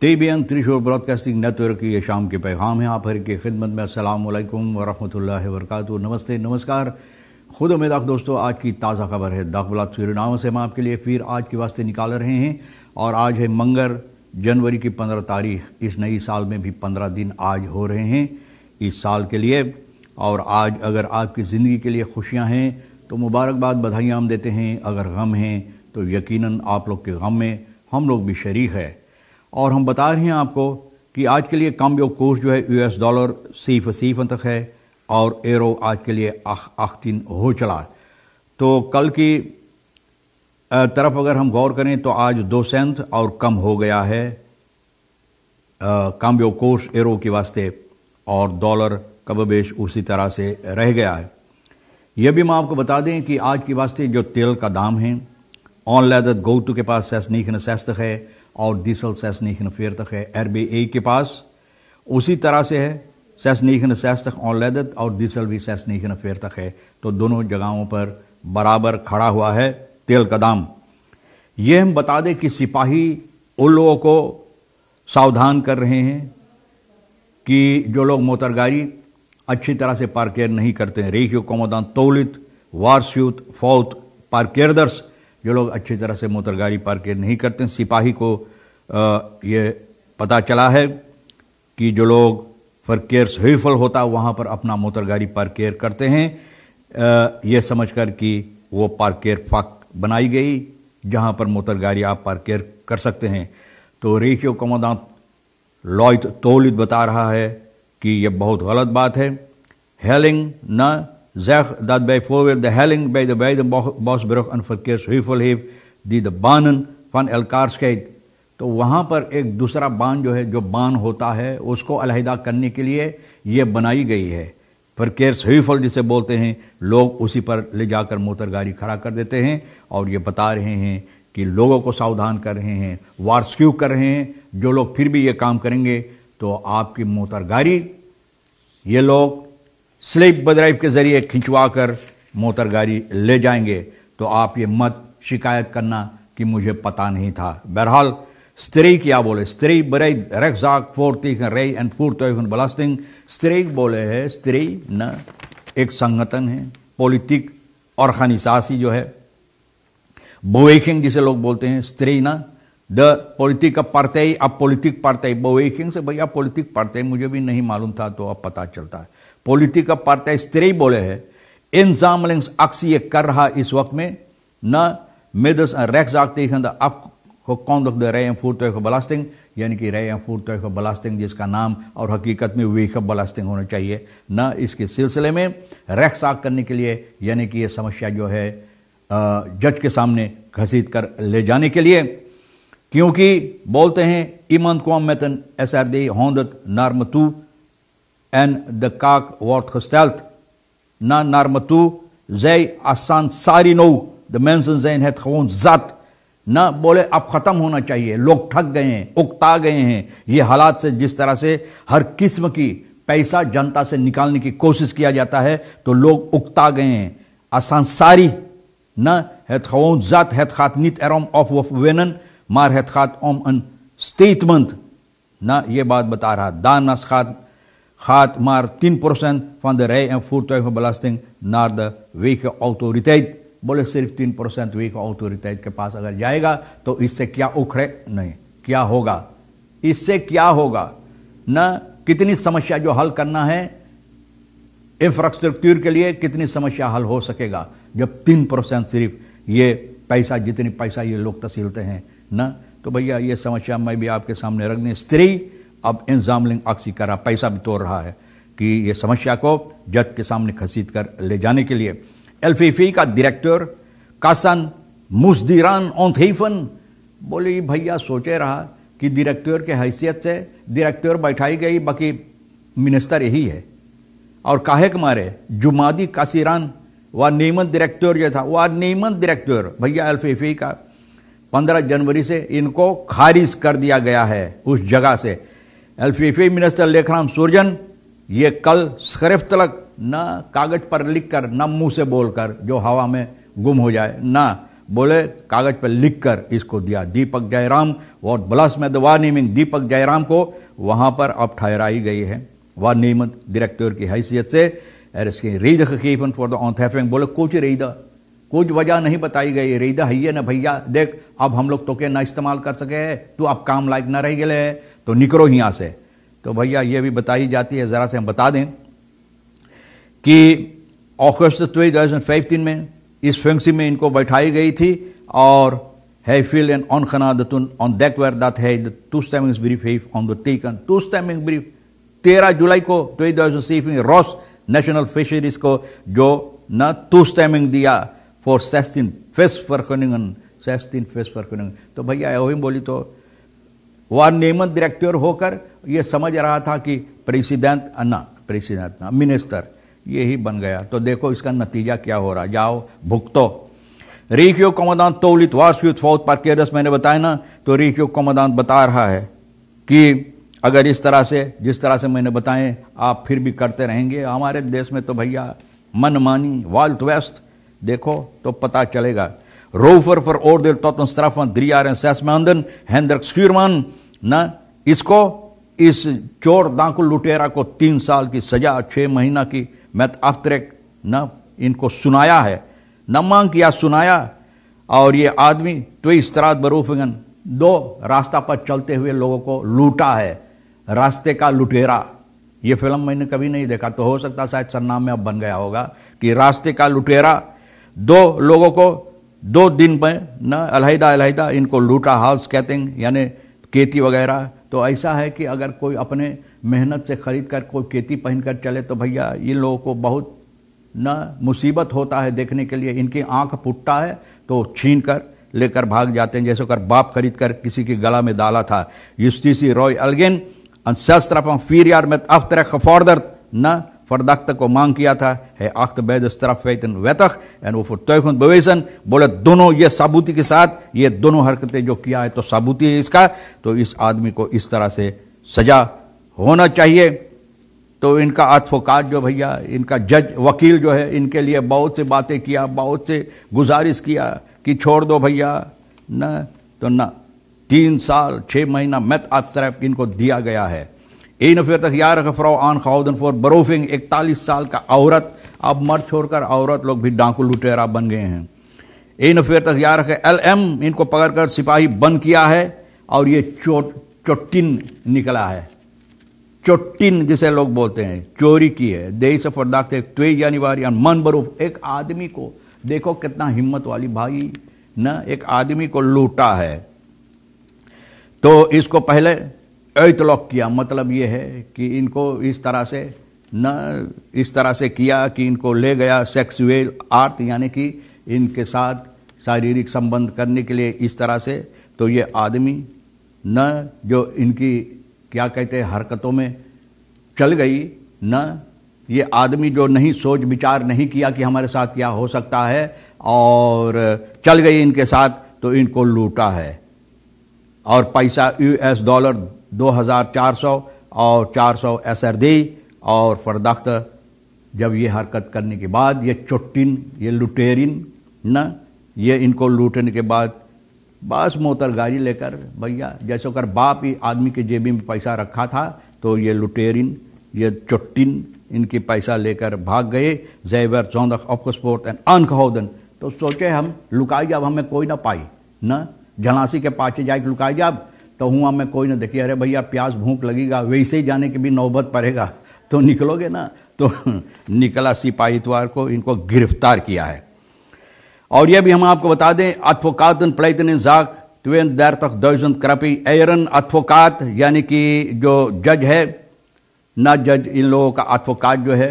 TBN त्रिशूल broadcasting network की ये शाम के पैगाम है आप हर की खिदमत में। अस्सलाम वालेकुम वरहमतुल्लाहि वबरकातुहू। नमस्ते नमस्कार। खुद उम्मीद दोस्तों, आज की ताज़ा खबर है दाखबला सूरीनाम से हम आपके लिए फिर आज के वास्ते निकाल रहे हैं। और आज है मंगर, जनवरी की 15 तारीख। इस नई साल में भी 15 दिन आज हो रहे हैं इस साल के लिए। और आज अगर आपकी ज़िंदगी के लिए खुशियाँ हैं तो मुबारकबाद, बधाइयाँ हम देते हैं। अगर गम हैं तो यकीनन आप लोग के गम में हम लोग भी शरीक है। और हम बता रहे हैं आपको कि आज के लिए काम्बियो कोर्स जो है US डॉलर C तक है और एरो आज के लिए आखतिन हो चला। तो कल की तरफ अगर हम गौर करें तो आज 2 सेंट और कम हो गया है काम्बियो कोर्स एरो के वास्ते, और डॉलर कबेश उसी तरह से रह गया है। यह भी हम आपको बता दें कि आज के वास्ते जो तेल का दाम है, ऑन लेदर गोतु के पास 69 है और डीजल 69 है। RBA के पास उसी तरह से है 69 ऑन लेदर और डीजल भी 69 है। तो दोनों जगहों पर बराबर खड़ा हुआ है तेल का दाम। ये हम बता दें कि सिपाही उन लोगों को सावधान कर रहे हैं कि जो लोग मोटर गाड़ी अच्छी तरह से पार्केर नहीं करते हैं, रेशियो कोमोदान तौलित वारस्यूत फौत पार्केरदर्स, जो लोग अच्छी तरह से मोटर गाड़ी पार्केर नहीं करते हैं, सिपाही को ये पता चला है कि जो लोग फरकेर सहीफल होता है वहाँ पर अपना मोटर गाड़ी पार्केर करते हैं, ये समझकर कि वो पार्केर फाक बनाई गई जहाँ पर मोटर गाड़ी आप पार्केर कर सकते हैं। तो रेशियो कोमोदान लॉयड तौलित बता रहा है कि यह बहुत गलत बात है। हेलिंग न zeg dat bijvoorbeeld de helling bij de beide Bosbrug en verkeersheuvel heeft die de banen van elkaar scheidt। तो वहाँ पर एक दूसरा बान जो है, जो बान होता है उसको अलहदा करने के लिए ये बनाई गई है। verkeersheuvel जिसे बोलते हैं, लोग उसी पर ले जाकर मोटर गाड़ी खड़ा कर देते हैं और ये बता रहे हैं कि लोगों को सावधान कर रहे हैं, वार्स्क्यू कर रहे हैं। जो लोग फिर भी ये काम करेंगे तो आपकी मोटर गाड़ी ये लोग स्लिप ड्राइव के जरिए खिंचवा कर मोटर गाड़ी ले जाएंगे। तो आप ये मत शिकायत करना कि मुझे पता नहीं था। बहरहाल स्ट्रीक क्या बोले, streak bereid rechtszaak voor tegen rij- en voertuigenbelasting। Streak बोले है, स्ट्रीक न एक संगठन है, पॉलिटिक ऑर्गेनाइजेशन जो है, beweging जिसे लोग बोलते हैं, स्ट्रीक न द पॉलिटिक पार्टी। अब पॉलिटिक पार्टी beweging से, भैया पॉलिटिक पार्टी मुझे भी नहीं मालूम था, तो अब पता चलता है। पॉलिटिका पार्टी स्त्री बोले है, इंजामलिंग्सactie ये कर रहा इस वक्त में न मिddels een rechtszaak tegen de afgekondigde rij- en voertuigenbelasting, यानी कि rij- en voertuigenbelasting जिसका नाम और हकीकत में वेहिकलbelasting होना चाहिए, न इसके सिलसिले में rechtszaak करने के लिए, यानी कि ये समस्या जो है जज के सामने घसीट कर ले जाने के लिए। क्योंकि बोलते हैं iemand kwam met een SRD 100 naar me toe en de kaak wordt gesteld naar me toe, zei Hassan Sarino, de mensen zijn het gewoon zat। ना बोले अब खत्म होना चाहिए, लोग ठग गए हैं, उकता गए हैं ये हालात से। जिस तरह से हर किस्म की पैसा जनता से निकालने की कोशिश किया जाता है तो लोग उकता गए हैं। Hassan Sari ना het gewoon zat, het gaat niet erom of we winnen, maar het gaat om een statement। ना ये बात बता रहा, daarnaast gaat maar 10% van de rij- en voertuigenbelasting naar de wegenautoriteit। बोले सिर्फ 10% वेगautoriteit के पास अगर जाएगा तो इससे क्या उखड़े नहीं, क्या होगा, इससे क्या होगा न कितनी समस्या जो हल करना है इंफ्रास्ट्रक्चर के लिए, कितनी समस्या हल हो सकेगा जब 3% सिर्फ ये पैसा, जितनी पैसा ये लोग तसीलते हैं न। तो भैया ये समस्या मैं भी आपके सामने रख दें। स्त्री अब इंजामलिंग्सactie कर रहा, पैसा भी तोड़ रहा है कि ये समस्या को जज के सामने घसीट कर ले जाने के लिए। LVV का डायरेक्टर कासन मुस्दिरान ontheven, बोले भैया सोचे रहा कि डायरेक्टर के हैसियत से डायरेक्टर बैठाई गई, बाकी मिनिस्टर यही है। और काहे के मारे जुमादी कासिरान वह नियमित डायरेक्टर जो था, वह नियमित डायरेक्टर भैया LVV का 15 जनवरी से इनको खारिज कर दिया गया है उस जगह से। LVV मिनिस्टर लेखराम सुरजन ये कल स्क्रिप्ट तलक न कागज पर लिखकर, न मुंह से बोलकर जो हवा में गुम हो जाए, ना बोले कागज पर लिखकर इसको दिया। दीपक जयराम और ब्लस में द वार नेमिंग दीपक जयराम को वहां पर अब ठहराई गई है वार नेमत डायरेक्टर की हैसियत से। और इसकी रीद खकीफन फॉर द ऑनथेफिंग बोले कुछ रीदा कुछ वजह नहीं बताई गई। रीदा है ना भैया, देख अब हम लोग तो के ना इस्तेमाल कर सके है, तू अब काम लायक ना रह गए तो निकलो यहां से। तो भैया ये भी बताई जाती है, जरा से हम बता दें कि अगस्त 2015 में इस फंक्सी में इनको बैठाई गई थी और हैफिल एंड ऑनखनादतुन ऑन दैकवर दैट है the toestemmingsbrief heeft ondertekend। toestemmingsbrief 13 जुलाई को 2007 रॉस नेशनल फिशरीज को जो न toestemming दिया फॉर 16 visvergunningen 16 visvergunningen। तो भैया वही बोली तो वार नेमत डायरेक्टर होकर ये समझ रहा था कि प्रेसिडेंट ना मिनिस्टर ये ही बन गया। तो देखो इसका नतीजा क्या हो रहा, जाओ भुगतो। रिक्यो कमांडेंट तौलित वार्षिक फौज पर केरस मैंने बताया ना, तो रिक्यो कमांडेंट बता रहा है कि अगर इस तरह से जिस तरह से मैंने बताएं आप फिर भी करते रहेंगे हमारे देश में तो भैया मनमानी वाइल्ड वेस्ट देखो तो पता चलेगा। रोफर फॉर ओरदेल तोतन स्ट्राफन द्रियार एंड सेसमेंदन हैंडर स्क्यूरमन ना, इसको इस चोर डाकू लुटेरा को 3 साल की सजा 6 महीना की मैथ अफ्तरेक न इनको सुनाया है, न मांग किया सुनाया। और ये आदमी तो इस तरह बरूफगन 2 रास्ता पर चलते हुए लोगों को लूटा है, रास्ते का लुटेरा। ये फिल्म मैंने कभी नहीं देखा, तो हो सकता शायद सरनाम में अब बन गया होगा कि रास्ते का लुटेरा। 2 लोगों को 2 दिन में न अलहदा इनको लूटा, हाउस कैटिंग यानी खेती वगैरह। तो ऐसा है कि अगर कोई अपने मेहनत से खरीद कर कोई खेती पहन कर चले तो भैया इन लोगों को बहुत न मुसीबत होता है देखने के लिए। इनकी आंख फुटता है तो छीन कर लेकर भाग जाते हैं, जैसे कर बाप खरीद कर किसी के गला में डाला था। युस्टिसी रॉय अलगेन अनसेस्ट्रफ फीरियार में अफ्तरक फॉर्दर्ट न फरदख्त को मांग किया था है अख्त बैद स्त्रफ वेतन वेतख एंड वो फुटन बवेसन बोले दोनों ये साबूती के साथ ये दोनों हरकतें जो किया है तो साबूती है इसका, तो इस आदमी को इस तरह से सजा होना चाहिए। तो इनका एडवोकेट जो भैया इनका जज वकील जो है इनके लिए बहुत से बातें किया, बहुत से गुजारिश किया कि छोड़ दो भैया न, तो न 3 साल 6 महीना मैथ अफ्तरफ इनको दिया गया है। 41 फ्राउ आन खाउदन फॉर बरोफिंग 41 साल का औरत, अब मर्द छोड़कर औरत लोग भी डाकू लुटेरा बन गए हैं। 41 LM इनको पकड़कर सिपाही बंद किया है और ये चोटिन निकला है, चोटिन जिसे लोग बोलते हैं, चोरी की है। देश फरदाख्ते 23 जनवरी मन बरूफ एक आदमी को देखो कितना हिम्मत वाली भाई न, एक आदमी को लूटा है। तो इसको पहले एतलॉक किया, मतलब ये है कि इनको इस तरह से न इस तरह से किया कि इनको ले गया सेक्सुअल आर्ट यानी कि इनके साथ शारीरिक संबंध करने के लिए इस तरह से। तो ये आदमी न जो इनकी क्या कहते हैं हरकतों में चल गई न, ये आदमी जो नहीं सोच विचार नहीं किया कि हमारे साथ क्या हो सकता है और चल गई इनके साथ, तो इनको लूटा है। और पैसा US डॉलर 2400 और 400 SR दी। और फरदख्त जब ये हरकत करने के बाद ये चोटिन ये लुटेरिन न, ये इनको लूटने के बाद बस मोटर गाड़ी लेकर भैया जैसे कर बाप ही आदमी के जेबी में पैसा रखा था, तो ये लुटेरिन ये चोटिन इनकी पैसा लेकर भाग गए। जैबर जोंदक ऑफस्पोर्ट एंड अनखौदन, तो सोचे हम लुकाई जब हमें कोई ना पाई न, झलासी के पाचे जाके लुकाई जब तो हुआ में कोई ना देखिए, अरे भैया प्यास भूख लगेगा, वैसे ही जाने की भी नौबत पड़ेगा तो निकलोगे ना। तो निकला सिपाही इतवार को इनको गिरफ्तार किया है। और यह भी हम आपको बता दें एडवोकेटन प्लेटन जाक 32.000 क्रपी एरन एडवोकेट यानी कि जो जज है न, जज इन लोगों का एडवोकेट जो है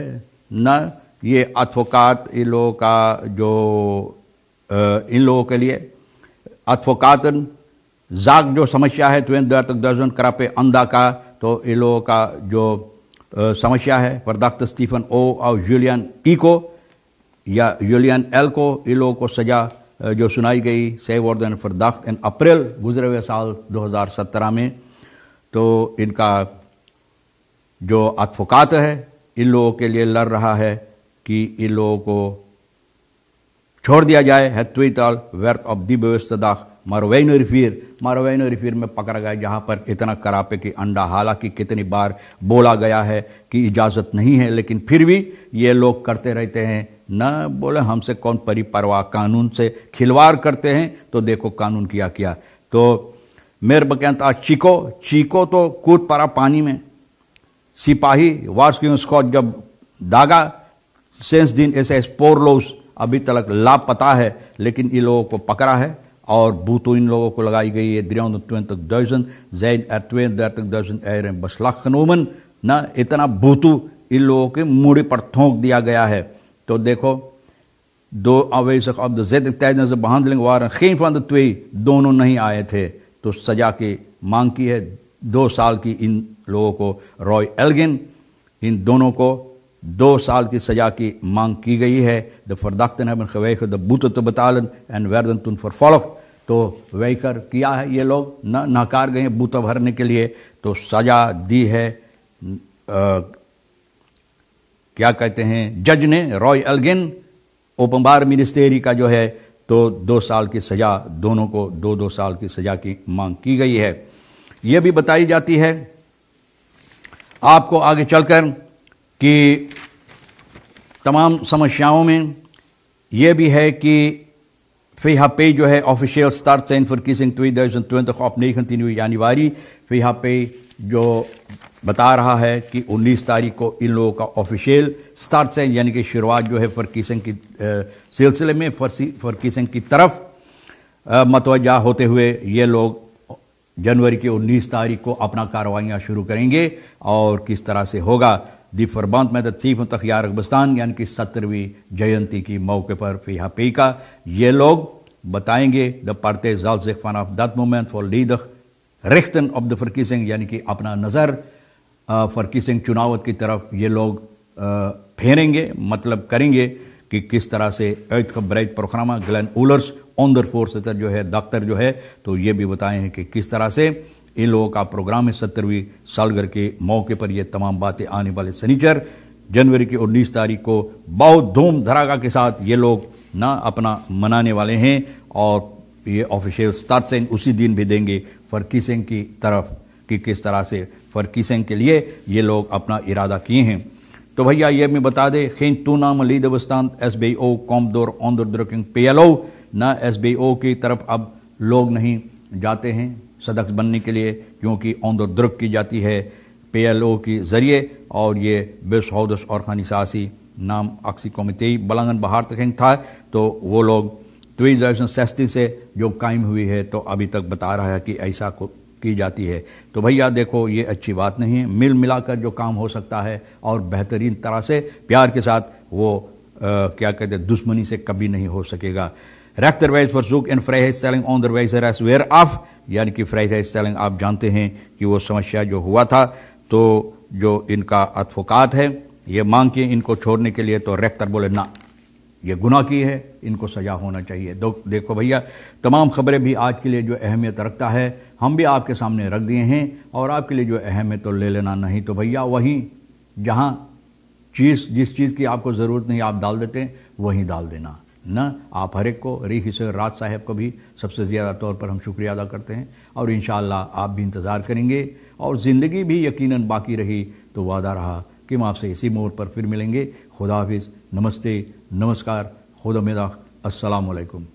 न, ये एडवोकेट इन लोगों का जो इन लोगों के लिए एडवोकेटन जाक जो समस्या है 32.000 क्रपे अंदा का, तो इन लोगों का जो समस्या है फरदख्त स्टीफन ओ और जूलियन ई को या जूलियन एल को, इन लोगों को सजा जो सुनाई गई सेवर्दन फरदख्त इन अप्रैल गुजरे हुए साल 2017 में। तो इनका जो एडवोकेट है इन लोगों के लिए लड़ रहा है कि इन लोगों को छोड़ दिया जाए है त्विताल व्यर्थ ऑफ दी व्यवस्था मारवेनो रिफीर में पकड़ा गया, जहां पर इतना करापे की अंडा, हालांकि कितनी बार बोला गया है कि इजाज़त नहीं है, लेकिन फिर भी ये लोग करते रहते हैं। न बोले हमसे कौन परिपरवाह, कानून से खिलवाड़ करते हैं तो देखो कानून किया क्या। तो मेरे बकैंता चीको तो कूद पड़ा पानी में। सिपाही वास्क्यू स्कॉट जब दागा सेंस दिन ऐसे स्पोरलोस अभी तक लापता है, लेकिन इन लोगों को पकड़ा है और बूतो इन लोगों को लगाई गई है। 320.000 जैन एरं बसलाखनोमन न इतना बूतू इन लोगों के मूड़ी पर थोंक दिया गया है। तो देखो 2 aanwezig op de zitting tijdens de behandeling waren geen van de 2 दोनों नहीं आए थे, तो सजा की मांग की है 2 साल की इन लोगों को। रॉय एल्गिन, इन दोनों को 2 साल की सजा की मांग की गई है। de verdachten hebben geweigerd de boete te betalen en werden toen vervolgd। तो वेकर किया है, ये लोग नकार गए बूता भरने के लिए, तो सजा दी है क्या कहते हैं जज ने, रॉय एल्गिन ओपनबार मिनिस्टेरी का जो है, तो 2 साल की सजा, दोनों को 2-2 साल की सजा की मांग की गई है। यह भी बताई जाती है आपको आगे चलकर कि तमाम समस्याओं में यह भी है कि VHP जो है official start zijn verkiezing 2020 op 19 januari। VHP जो बता रहा है कि 19 तारीख को इन लोगों का ऑफिशियल स्टार्ट है, यानी कि शुरुआत जो है फर्किसिंग की सिलसिले में फर्किसिंग की तरफ मतवज्जा होते हुए ये लोग जनवरी की 19 तारीख को अपना कार्रवाइयाँ शुरू करेंगे। और किस तरह से होगा दी फरबंद में 70 jaar bestaan, यानी कि 70वीं जयंती की मौके पर VHP का ये लोग बताएंगे। The partij zal zich vanaf dat moment volledig richten op de verkiezing, यानी कि अपना नज़र फर्किसिंग चुनाव की तरफ ये लोग फेरेंगे, मतलब करेंगे कि किस तरह से uitgebreid प्रोग्राम ग्लेन उलर्स ऑनर voorzitter जो है डॉक्टर जो है, तो ये भी बताए हैं कि किस तरह से इन लोगों का प्रोग्राम है। 70वीं सालगिरह के मौके पर ये तमाम बातें आने वाले शनिचर जनवरी की 19 तारीख को बहुत धूम धड़ाका के साथ ये लोग ना अपना मनाने वाले हैं। और ये ऑफिशियल स्टार्ट साइन उसी दिन भी देंगे फर्किसिंग की तरफ कि किस तरह से फर्किसिंग के लिए ये लोग अपना इरादा किए हैं। तो भैया ये भी बता दें, geen toename ledenbestand SBO komt door onderdrukking PLO। ना SBO की तरफ अब लोग नहीं जाते हैं सदस्य बनने के लिए, क्योंकि onderdruk की जाती है PLO के जरिए। और ये Weshouders Organisatie नाम actie comité belangenbehartiging था, तो वो लोग 2016 से जो कायम हुई है, तो अभी तक बता रहा है कि ऐसा की जाती है। तो भैया देखो ये अच्छी बात नहीं है, मिल मिलाकर जो काम हो सकता है और बेहतरीन तरह से प्यार के साथ वो क्या कहते हैं दुश्मनी से कभी नहीं हो सकेगा। rechterwijsverzoek en vrijheidsstelling onderwijzer is weer af, यानी कि vrijheidsstelling आप जानते हैं कि वो समस्या जो हुआ था, तो जो इनका एडवोकेट है ये मांग की इनको छोड़ने के लिए, तो रेक्टर बोले ना ये गुनाह की है, इनको सजा होना चाहिए। देखो भैया तमाम खबरें भी आज के लिए जो अहमियत रखता है हम भी आपके सामने रख दिए हैं, और आपके लिए जो अहम है तो ले लेना, नहीं तो भैया वहीं जहां जिस चीज़ की आपको ज़रूरत नहीं आप डाल देते हैं वहीं डाल देना न। आप हर एक को री से राज साहब को भी सबसे ज़्यादा तौर पर हम शुक्रिया अदा करते हैं, और इंशाअल्लाह आप भी इंतज़ार करेंगे। और ज़िंदगी भी यकीनन बाकी रही तो वादा रहा कि हम आपसे इसी मोड़ पर फिर मिलेंगे। खुदा हाफिज़, नमस्ते, नमस्कार, खुदा मिदा, अस्सलाम वालेकुम।